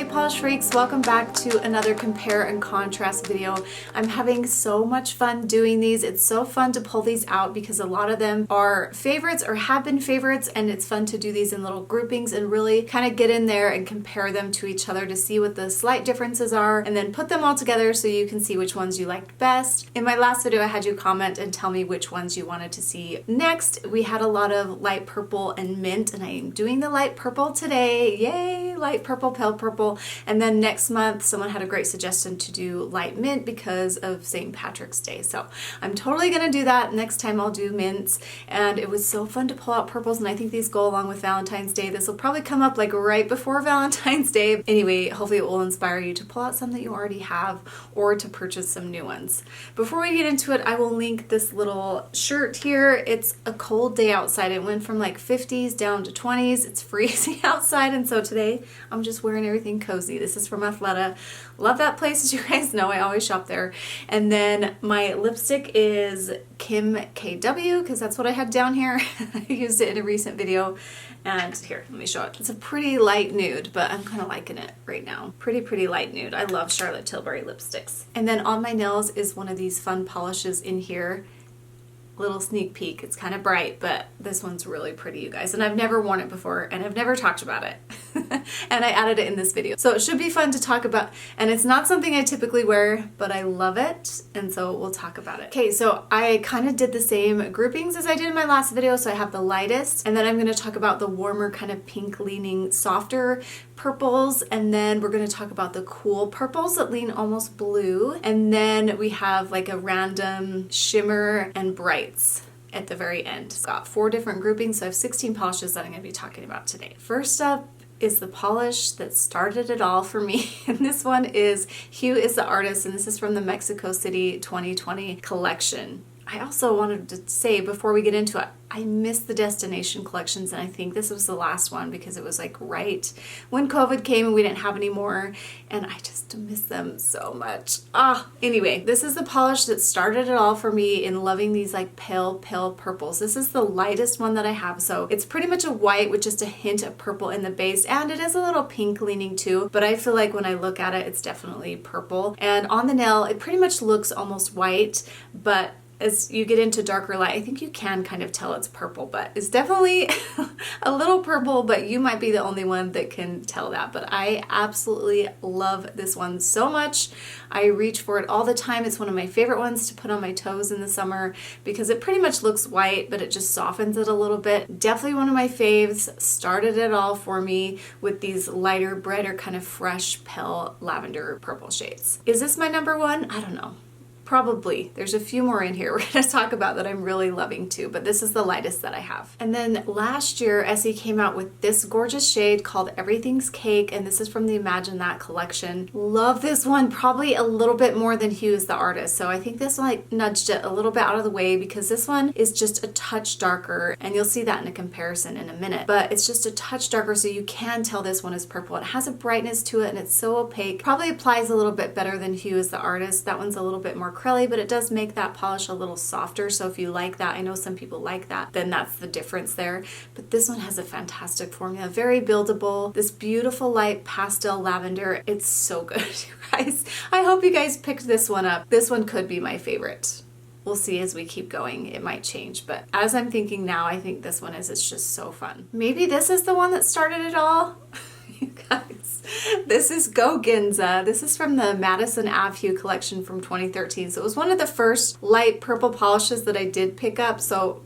Hey Polish Freaks, welcome back to another compare and contrast video. I'm having so much fun doing these. It's so fun to pull these out because a lot of them are favorites or have been favorites, and it's fun to do these in little groupings and really kind of get in there and compare them to each other to see what the slight differences are, and then put them all together so you can see which ones you liked best. In my last video I had you comment and tell me which ones you wanted to see next. We had a lot of light purple and mint, and I am doing the light purple today. Yay! Light purple, pale purple. And then next month someone had a great suggestion to do light mint because of St. Patrick's Day. So I'm totally gonna do that. Next time I'll do mints. And it was so fun to pull out purples, and I think these go along with Valentine's Day. This will probably come up like right before Valentine's Day. Anyway, hopefully it will inspire you to pull out some that you already have or to purchase some new ones. Before we get into it, I will link this little shirt here. It's a cold day outside. It went from like 50s down to 20s. It's freezing outside, and so today I'm just wearing everything cozy. This is from Athleta. Love that place, as you guys know. I always shop there. And then my lipstick is Kim KW because that's what I had down here. I used it in a recent video. And here, let me show it. It's a pretty light nude, but I'm kind of liking it right now. Pretty light nude. I love Charlotte Tilbury lipsticks. And then on my nails is one of these fun polishes in here. Little sneak peek. It's kind of bright, but this one's really pretty, you guys. And I've never worn it before, and I've never talked about it. And I added it in this video. So it should be fun to talk about. And it's not something I typically wear, but I love it. And so we'll talk about it. Okay, so I kind of did the same groupings as I did in my last video. So I have the lightest, and then I'm going to talk about the warmer kind of pink leaning softer purples, and then we're going to talk about the cool purples that lean almost blue, and then we have like a random shimmer and brights at the very end. It's got 4 different groupings, so I have 16 polishes that I'm going to be talking about today. First up is the polish that started it all for me, and this one is Hue is the artist, and this is from the Mexico City 2020 collection. I also wanted to say before we get into it, I missed the destination collections, and I think this was the last one because it was like right when COVID came and we didn't have any more, and I just miss them so much. Anyway, this is the polish that started it all for me in loving these like pale purples. This is the lightest one that I have, so it's pretty much a white with just a hint of purple in the base, and it is a little pink leaning too, but I feel like when I look at it, it's definitely purple. And on the nail, it pretty much looks almost white, but as you get into darker light, I think you can kind of tell it's purple, but it's definitely a little purple, but you might be the only one that can tell that. But I absolutely love this one so much. I reach for it all the time. It's one of my favorite ones to put on my toes in the summer because it pretty much looks white, but it just softens it a little bit. Definitely one of my faves. Started it all for me with these lighter, brighter, kind of fresh, pale lavender purple shades. Is this my number one? I don't know. Probably. There's a few more in here we're going to talk about that I'm really loving too, but this is the lightest that I have. And then last year, Essie came out with this gorgeous shade called Everything's Cake, and this is from the Imagine That collection. Love this one probably a little bit more than Hue is the artist, so I think this like nudged it a little bit out of the way because this one is just a touch darker, and you'll see that in a comparison in a minute, but it's just a touch darker, so you can tell this one is purple. It has a brightness to it, and it's so opaque. Probably applies a little bit better than Hue is the artist. That one's a little bit more curly, but it does make that polish a little softer, so if you like that, I know some people like that, then that's the difference there. But this one has a fantastic formula, very buildable, this beautiful light pastel lavender. It's so good, you guys. I hope you guys picked this one up. This one could be my favorite. We'll see as we keep going. It might change, but as I'm thinking now, I think this one is. It's just so fun. Maybe this is the one that started it all. You guys, this is Go Ginza. This is from the Madison Ave Hue collection from 2013. So it was one of the first light purple polishes that I did pick up. So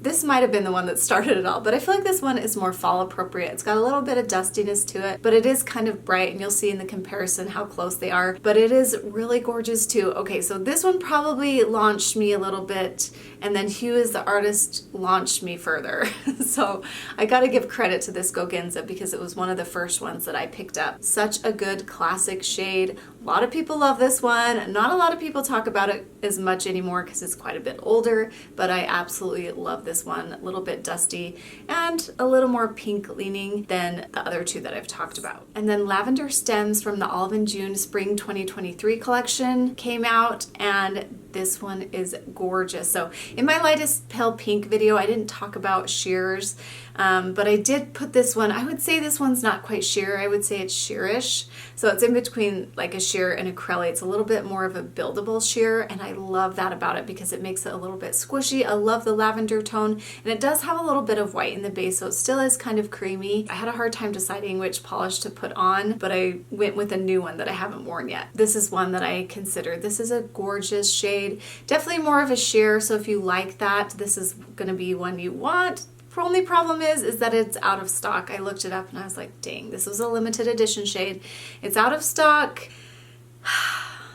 this might have been the one that started it all, but I feel like this one is more fall appropriate. It's got a little bit of dustiness to it, but it is kind of bright, and you'll see in the comparison how close they are, but it is really gorgeous too. Okay, so this one probably launched me a little bit, and then Hue is the artist launched me further. So I gotta give credit to this Go Ginza because it was one of the first ones that I picked up. Such a good classic shade. A lot of people love this one. Not a lot of people talk about it as much anymore because it's quite a bit older, but I absolutely love this one. A little bit dusty and a little more pink leaning than the other two that I've talked about. And then Lavender Stems from the Olive and June Spring 2023 collection came out, and This one is gorgeous. So in my lightest pale pink video, I didn't talk about sheers, but I did put this one. I would say this one's not quite sheer. I would say it's sheerish. So it's in between like a sheer and a acrylic. It's a little bit more of a buildable sheer, and I love that about it because it makes it a little bit squishy. I love the lavender tone, and it does have a little bit of white in the base, so it still is kind of creamy. I had a hard time deciding which polish to put on, but I went with a new one that I haven't worn yet. This is one that I considered. This is a gorgeous shade. Definitely more of a sheer, so if you like that, this is gonna be one you want. The only problem is that it's out of stock. I looked it up and I was like, dang, this was a limited edition shade. It's out of stock.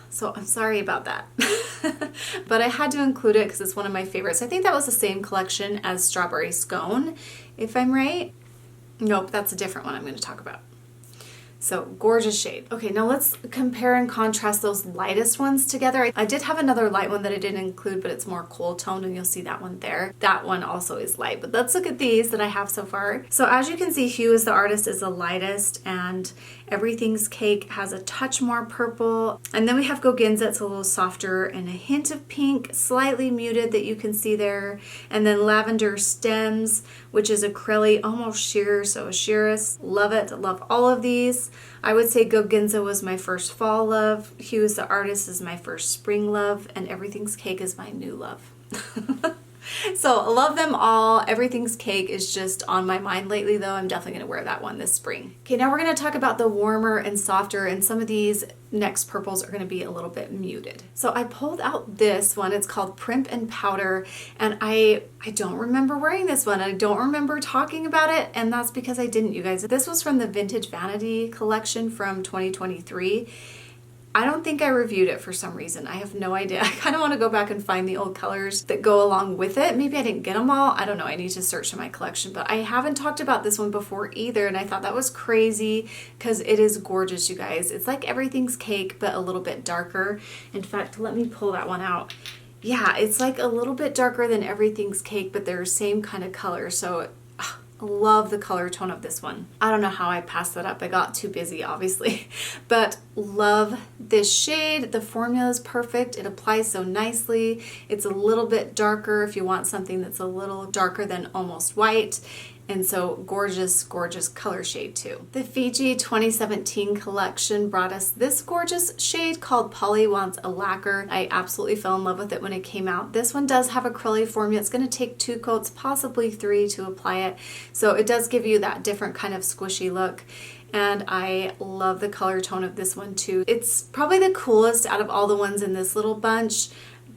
So I'm sorry about that. But I had to include it because it's one of my favorites. I think that was the same collection as Strawberry Scone, if I'm right. Nope, that's a different one I'm going to talk about. So gorgeous shade. Okay, now let's compare and contrast those lightest ones together. I did have another light one that I didn't include, but it's more cool toned, and you'll see that one there. That one also is light, but let's look at these that I have so far. So as you can see, Hue is the artist, is the lightest, and Everything's Cake has a touch more purple. And then we have Go Ginza, it's a little softer and a hint of pink, slightly muted that you can see there. And then Lavender Stems, which is acrylic, almost sheer, so a sheerest. Love it, love all of these. I would say Go Ginza was my first fall love, Hue is the artist is my first spring love, and Everything's Cake is my new love. So I love them all. Everything's Cake is just on my mind lately though. I'm definitely going to wear that one this spring. Okay, now we're going to talk about the warmer and softer, and some of these next purples are going to be a little bit muted. So I pulled out this one. It's called Primp and Powder, and I don't remember wearing this one. I don't remember talking about it, and that's because I didn't, you guys. This was from the Vintage Vanity collection from 2023. I don't think I reviewed it for some reason. I have no idea. I kind of want to go back and find the old colors that go along with it. Maybe I didn't get them all. I don't know. I need to search in my collection, but I haven't talked about this one before either, and I thought that was crazy because it is gorgeous, you guys. It's like Everything's Cake, but a little bit darker. In fact, let me pull that one out. Yeah, it's like a little bit darker than Everything's Cake, but they're the same kind of color, so love the color tone of this one. I don't know how I passed that up. I got too busy, obviously, but love this shade. The formula is perfect. It applies so nicely. It's a little bit darker if you want something that's a little darker than almost white. And so gorgeous, gorgeous color shade too. The Fiji 2017 collection brought us this gorgeous shade called Polly Wants a Lacquer. I absolutely fell in love with it when it came out. This one does have acrylic formula. It's going to take 2 coats, possibly 3 to apply it. So it does give you that different kind of squishy look. And I love the color tone of this one too. It's probably the coolest out of all the ones in this little bunch,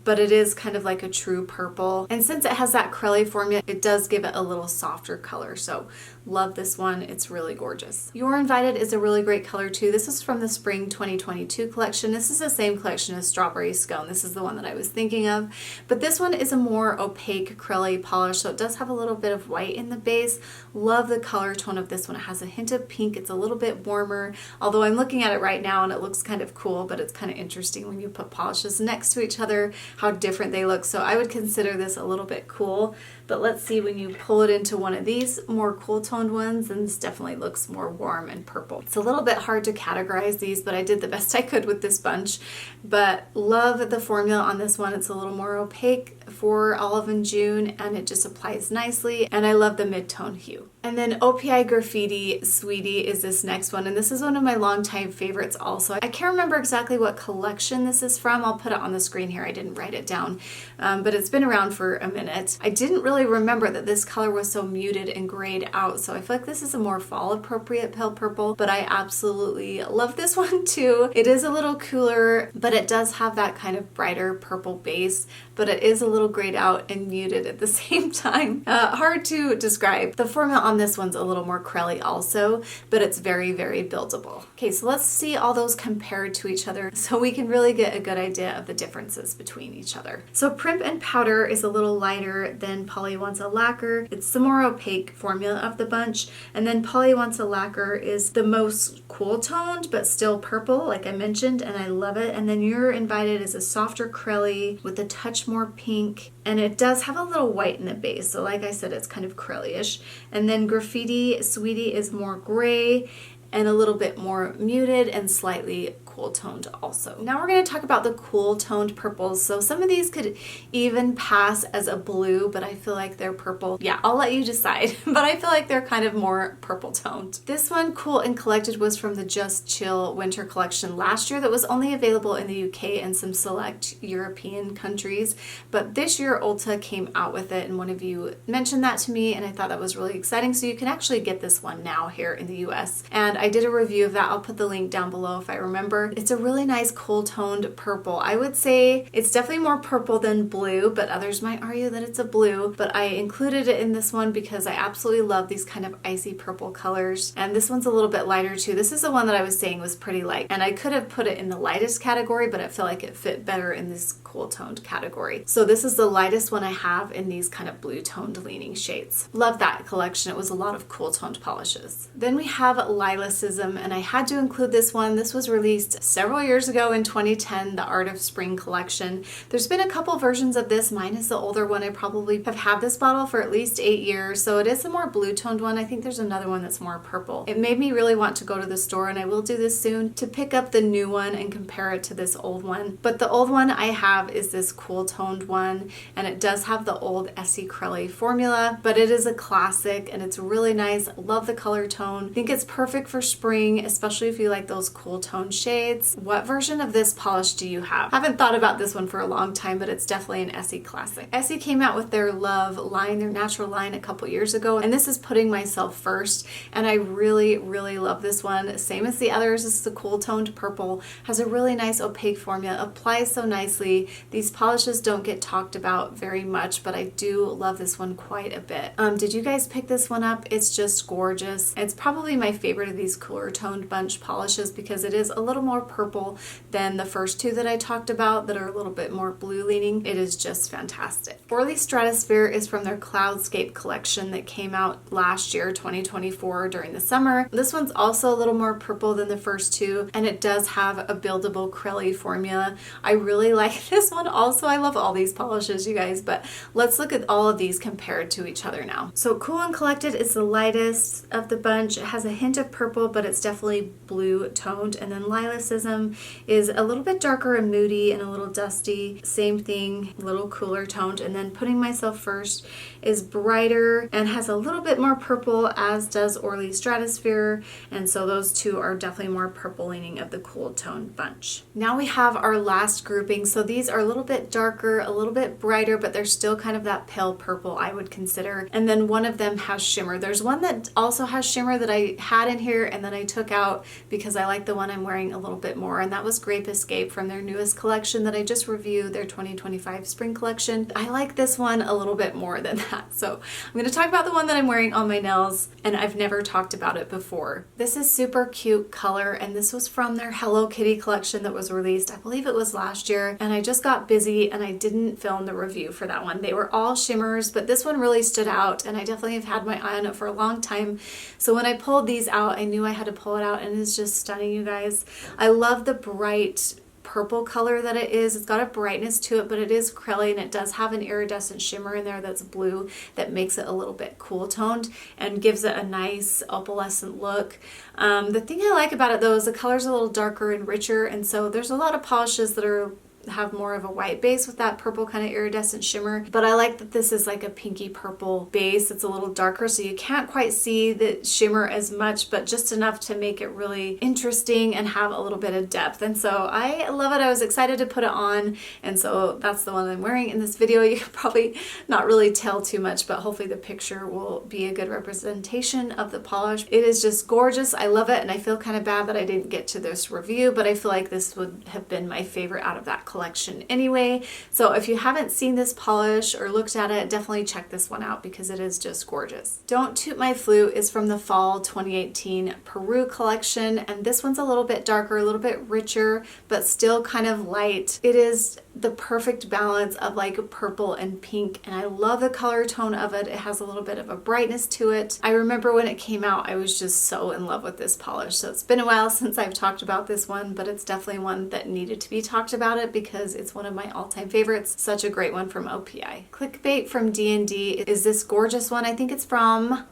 but it is kind of like a true purple. And since it has that acrylic formula, it does give it a little softer color. So love this one. It's really gorgeous. You're Invited is a really great color too. This is from the spring 2022 collection. This is the same collection as Strawberry Scone. This is the one that I was thinking of. But this one is a more opaque acrylic polish, so it does have a little bit of white in the base. Love the color tone of this one. It has a hint of pink. It's a little bit warmer, although I'm looking at it right now and it looks kind of cool, but it's kind of interesting when you put polishes next to each other, how different they look. So I would consider this a little bit cool, but let's see when you pull it into one of these more cool toned ones, and this definitely looks more warm and purple. It's a little bit hard to categorize these, but I did the best I could with this bunch. But love the formula on this one. It's a little more opaque for Olive and June, and it just applies nicely, and I love the mid-tone hue. And then OPI Graffiti Sweetie is this next one, and this is one of my longtime favorites also. I can't remember exactly what collection this is from. I'll put it on the screen here. I didn't write it down, but it's been around for a minute. I didn't really remember that this color was so muted and grayed out, so I feel like this is a more fall appropriate pale purple, but I absolutely love this one too. It is a little cooler, but it does have that kind of brighter purple base, but it is a little grayed out and muted at the same time. Hard to describe. The formula on this one's a little more crelly also, but it's very, very buildable. Okay, so let's see all those compared to each other so we can really get a good idea of the differences between each other. So Primp and Powder is a little lighter than Polly Wants a Lacquer. It's the more opaque formula of the bunch, and then Polly Wants a Lacquer is the most cool toned but still purple like I mentioned, and I love it. And then You're Invited is a softer crelly with a touch more pink, and it does have a little white in the base, so like I said, it's kind of crelly-ish. And then Graffiti Sweetie is more gray and a little bit more muted and slightly cool toned also. Now we're going to talk about the cool toned purples. So some of these could even pass as a blue, but I feel like they're purple. Yeah, I'll let you decide, but I feel like they're kind of more purple toned. This one, Cool and Collected, was from the Just Chill winter collection last year that was only available in the UK and some select European countries, but this year Ulta came out with it, and one of you mentioned that to me, and I thought that was really exciting. So you can actually get this one now here in the US, and I did a review of that. I'll put the link down below if I remember. It's a really nice cool toned purple. I would say it's definitely more purple than blue, but others might argue that it's a blue, but I included it in this one because I absolutely love these kind of icy purple colors. And this one's a little bit lighter too. This is the one that I was saying was pretty light, and I could have put it in the lightest category, but I feel like it fit better in this cool toned category. So this is the lightest one I have in these kind of blue toned leaning shades. Love that collection. It was a lot of cool toned polishes. Then we have Lilacism, and I had to include this one. This was released several years ago in 2010, the Art of Spring collection. There's been a couple versions of this. Mine is the older one. I probably have had this bottle for at least 8 years, so it is a more blue toned one. I think there's another one that's more purple. It made me really want to go to the store, and I will do this soon, to pick up the new one and compare it to this old one. But the old one I have is this cool toned one, and it does have the old Essie Crelly formula, but it is a classic and it's really nice. Love the color tone. I think it's perfect for spring, especially if you like those cool tone shades. What version of this polish do you have? I haven't thought about this one for a long time, but it's definitely an Essie classic. Essie came out with their Love line, their natural line, a couple years ago, and this is Putting Myself First, and I really love this one. Same as the others. This is a cool toned purple, has a really nice opaque formula, applies so nicely. These polishes don't get talked about very much, but I do love this one quite a bit. Did you guys pick this one up? It's just gorgeous. It's probably my favorite of these cooler toned bunch polishes because it is a little more purple than the first two that I talked about that are a little bit more blue leaning. It is just fantastic. ORLY Stratosphere is from their Cloudscape collection that came out last year, 2024, during the summer. This one's also a little more purple than the first two, and it does have a buildable Crelly formula. I really like this one also. I love all these polishes, you guys, but let's look at all of these compared to each other now. So Cool and Collected is the lightest of the bunch. It has a hint of purple, but it's definitely blue toned. And then Lilacism is a little bit darker and moody and a little dusty. Same thing, a little cooler toned. And then Putting Myself First is brighter and has a little bit more purple, as does ORLY Stratosphere. And so those two are definitely more purple leaning of the cool toned bunch. Now we have our last grouping. So these are a little bit darker, a little bit brighter, but they're still kind of that pale purple, I would consider. And then one of them has shimmer. There's one that also has shimmer that I had in here and then I took out because I like the one I'm wearing a little bit more, and that was Grape Escape from their newest collection that I just reviewed, their 2025 spring collection. I like this one a little bit more than that. So I'm going to talk about the one that I'm wearing on my nails, and I've never talked about it before. This is Supercute Color, and this was from their Hello Kitty collection that was released, I believe it was last year, and I just got busy and I didn't film the review for that one. They were all shimmers, but this one really stood out, and I definitely have had my eye on it for a long time. So when I pulled these out, I knew I had to pull it out, and it's just stunning, you guys. I love the bright purple color that it is. It's got a brightness to it, but it is Crelly, and it does have an iridescent shimmer in there that's blue that makes it a little bit cool toned and gives it a nice opalescent look. The thing I like about it though is the color's a little darker and richer, and so there's a lot of polishes that have more of a white base with that purple kind of iridescent shimmer, but I like that this is like a pinky purple base. It's a little darker, so you can't quite see the shimmer as much, but just enough to make it really interesting and have a little bit of depth. And so I love it. I was excited to put it on, and so that's the one I'm wearing in this video. You can probably not really tell too much, but hopefully the picture will be a good representation of the polish. It is just gorgeous. I love it, and I feel kind of bad that I didn't get to this review, but I feel like this would have been my favorite out of that collection anyway. So if you haven't seen this polish or looked at it, definitely check this one out because it is just gorgeous. Don't Toot My Flute is from the fall 2018 Peru collection, and this one's a little bit darker, a little bit richer, but still kind of light. It is the perfect balance of like purple and pink, and I love the color tone of it. It has a little bit of a brightness to it. I remember when it came out, I was just so in love with this polish. So it's been a while since I've talked about this one, but it's definitely one that needed to be talked about it because it's one of my all-time favorites. Such a great one from OPI. Clique Bait from DND is this gorgeous one. I think it's from,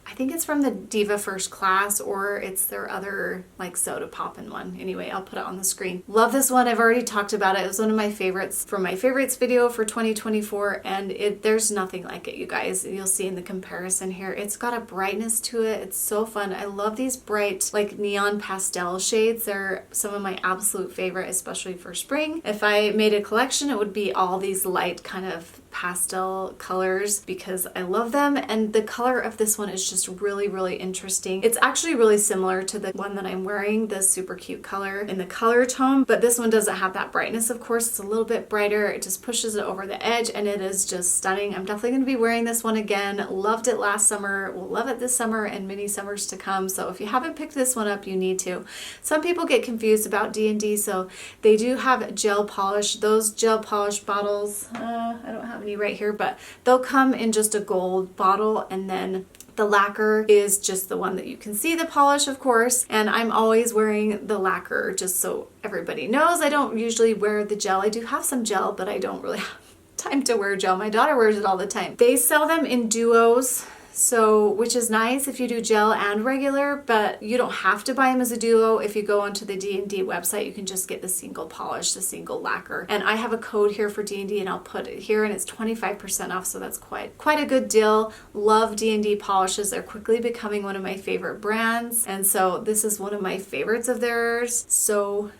I think it's from the Diva First Class, or it's their other like soda poppin' one. Anyway, I'll put it on the screen. Love this one. I've already talked about it. It was one of my favorites from my favorites video for 2024, and there's nothing like it, you guys. You'll see in the comparison here. It's got a brightness to it. It's so fun. I love these bright like neon pastel shades. They're some of my absolute favorite, especially for spring. If I made a collection, it would be all these light kind of pastel colors because I love them, and the color of this one is just really, really interesting. It's actually really similar to the one that I'm wearing, the Supercute Color in the color tone, but this one doesn't have that brightness. Of course, it's a little bit brighter. It just pushes it over the edge, and it is just stunning. I'm definitely going to be wearing this one again. Loved it last summer, will love it this summer and many summers to come. So if you haven't picked this one up, you need to. Some people get confused about D&D, so they do have gel polish. Those gel polish bottles, I don't have any right here, but they'll come in just a gold bottle, and then the lacquer is just the one that you can see the polish, of course, and I'm always wearing the lacquer just so everybody knows. I don't usually wear the gel. I do have some gel, but I don't really have time to wear gel. My daughter wears it all the time. They sell them in duos, so which is nice if you do gel and regular, but you don't have to buy them as a duo. If you go onto the D&D website, you can just get the single polish, the single lacquer. And I have a code here for D&D, and I'll put it here, and it's 25% off, so that's quite a good deal. Love D&D polishes. They're quickly becoming one of my favorite brands, and so this is one of my favorites of theirs. So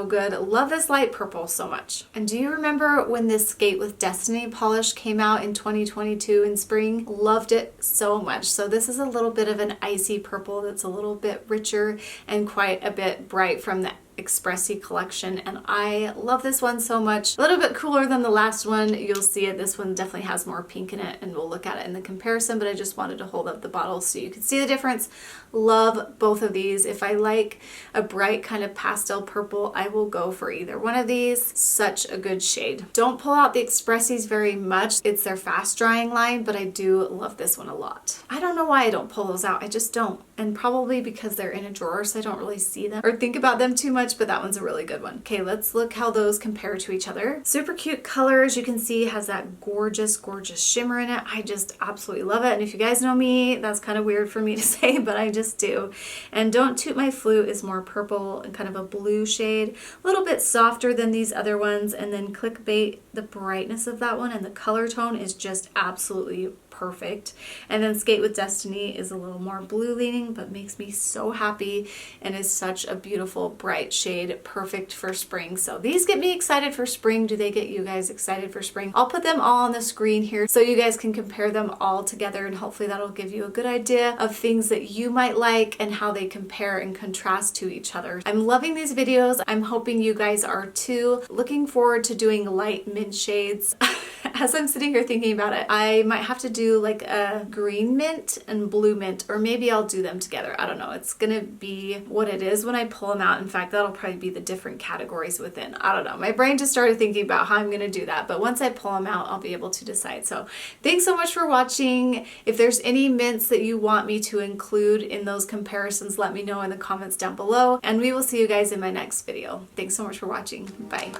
good. Love this light purple so much. And do you remember when this Skate with Destiny polish came out in 2022 in spring? Loved it so much. So this is a little bit of an icy purple that's a little bit richer and quite a bit bright from the Expressy collection, and I love this one so much. A little bit cooler than the last one. You'll see it. This one definitely has more pink in it, and we'll look at it in the comparison, but I just wanted to hold up the bottle so you can see the difference. Love both of these. If I like a bright kind of pastel purple, I will go for either one of these. Such a good shade. Don't pull out the Expressies very much. It's their fast drying line, but I do love this one a lot. I don't know why I don't pull those out. I just don't. And probably because they're in a drawer, so I don't really see them or think about them too much, but that one's a really good one. Okay, let's look how those compare to each other. Supercute Color, as you can see, has that gorgeous, gorgeous shimmer in it. I just absolutely love it. And if you guys know me, that's kind of weird for me to say, but I just do. And Don't Toot My Flute is more purple and kind of a blue shade, a little bit softer than these other ones. And then Clique Bait, the brightness of that one and the color tone is just absolutely perfect. And then Skate with Destiny is a little more blue leaning, but makes me so happy and is such a beautiful bright shade, perfect for spring. So these get me excited for spring. Do they get you guys excited for spring? I'll put them all on the screen here so you guys can compare them all together, and hopefully that'll give you a good idea of things that you might like and how they compare and contrast to each other. I'm loving these videos. I'm hoping you guys are too. Looking forward to doing light mint shades. As I'm sitting here thinking about it, I might have to do like a green mint and blue mint, or maybe I'll do them together. I don't know. It's gonna be what it is when I pull them out. In fact, that'll probably be the different categories within. I don't know. My brain just started thinking about how I'm gonna do that, but once I pull them out, I'll be able to decide. So thanks so much for watching. If there's any mints that you want me to include in those comparisons, let me know in the comments down below, and we will see you guys in my next video. Thanks so much for watching. Bye.